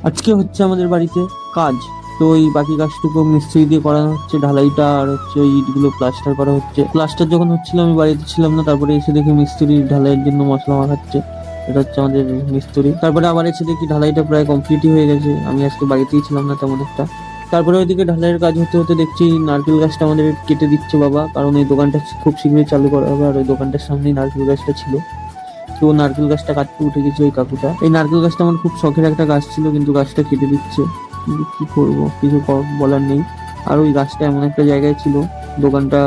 আজকে হচ্ছে আমাদের বাড়িতে কাজ। তো ওই বাকি কাজটুকু মিস্ত্রি দিয়ে করানো হচ্ছে, ঢালাইটা আর হচ্ছে ওই ইটগুলো প্লাস্টার করা হচ্ছে। প্লাস্টার যখন হচ্ছিল আমি বাড়িতে ছিলাম না, তারপরে এসে দেখি মিস্ত্রি ঢালাইয়ের জন্য মশলা মাখাচ্ছে। এটা হচ্ছে আমাদের মিস্ত্রি। তারপরে আবার এসে দেখি ঢালাইটা প্রায় কমপ্লিটই হয়ে গেছে, আমি আজকে বাড়িতেই ছিলাম না তেমন একটা। তারপরে ওইদিকে ঢালাইয়ের কাজ হতে হতে দেখছি নারকেল গাছটা আমাদের কেটে দিচ্ছে বাবা, কারণ এই দোকানটা খুব শীঘ্রই চালু করা হবে, আর ওই দোকানটার সামনেই নারকেল গাছটা ছিল। তো নারকেল গাছটা কাটতে উঠে গেছে ওই কাকুটা। এই নারকেল গাছটা আমার খুব শখের একটা গাছ ছিল, কিন্তু গাছটা কেটে দিচ্ছে। কিন্তু কি করবো, কিছু বলার নেই। আর ওই গাছটা এমন একটা জায়গায় ছিল, দোকানটা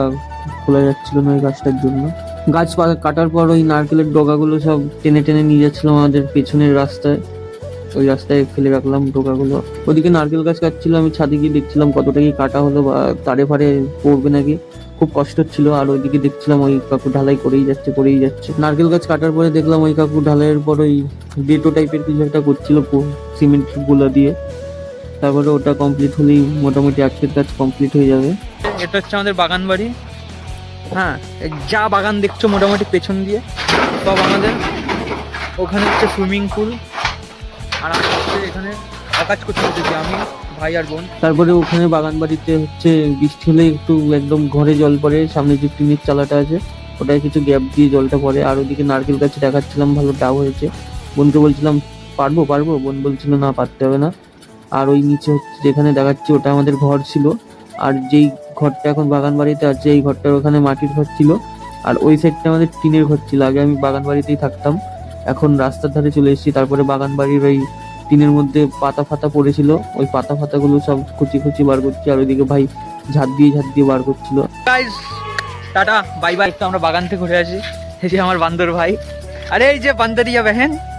খোলা যাচ্ছিল না ওই গাছটার জন্য। গাছ কাটার পর ওই নারকেলের ডগাগুলো সব টেনে টেনে নিয়ে যাচ্ছিলাম আমাদের পেছনের রাস্তায়। ওই রাস্তায় ফেলে রাখলাম ডগাগুলো। ওদিকে নারকেল গাছ কাটছিল, আমি ছাদে গিয়ে দেখছিলাম কতটা কি কাটা হলো, বা তারে ফারে পড়বে নাকি। খুব কষ্ট ছিল। আর ওইদিকে দেখছিলাম ওই কাকু ঢালাই করেই যাচ্ছে। নারকেল গাছ কাটার পরে দেখলাম ওই কাকু ঢালাইয়ের পর ওই গেটো টাইপের কিছু একটা করছিল সিমেন্ট গুলো দিয়ে। তারপরে ওটা কমপ্লিট হলেই মোটামুটি আজকের কাজ কমপ্লিট হয়ে যাবে। এটা হচ্ছে আমাদের বাগান বাড়ি। হ্যাঁ, যা বাগান দেখছো মোটামুটি পেছন দিয়ে সব আমাদের। ওখানে হচ্ছে সুইমিং পুল, আর আমি হচ্ছে এখানে কাজ করতে হচ্ছে আমি, ভাই আর বোন। তারপরে ওখানে বাগান বাড়িতে হচ্ছে বৃষ্টি হলে একটু একদম ঘরে জল পড়ে, সামনে যে টিনের চালাটা আছে ওটায় কিছু গ্যাপ দিয়ে জলটা পড়ে। আর ওদিকে নারকেল গাছ দেখাচ্ছিলাম, ভালো ডাউ হয়েছে। বোনকে বলছিলাম পারবো, বোন বলছিল না, পারতে হবে না। আর ওই নিচে হচ্ছে যেখানে দেখাচ্ছি ওটা আমাদের ঘর ছিল। আর যেই ঘরটা এখন বাগান বাড়িতে আছে এই ঘরটার ওখানে মাটির ঘর ছিল। আর ওই সাইডটা আমাদের টিনের ঘর ছিল। আগে আমি বাগান বাড়িতেই থাকতাম, এখন রাস্তার ধারে চলে এসেছি। তারপরে বাগান বাড়ির ওই টিনের মধ্যে পাতা ফাতা পড়েছিল, ওই পাতা ফাতাগুলো সব কুচি কুচি বার করছি। আর ওইদিকে ভাই ঝাঁট দিয়ে বার করছিল। Guys tata bye bye. তো আমরা বাগান থেকে ঘুরে আসি। এই যে আমার বান্দর ভাই, আরে এই যে বান্দরিয়া বেহেন।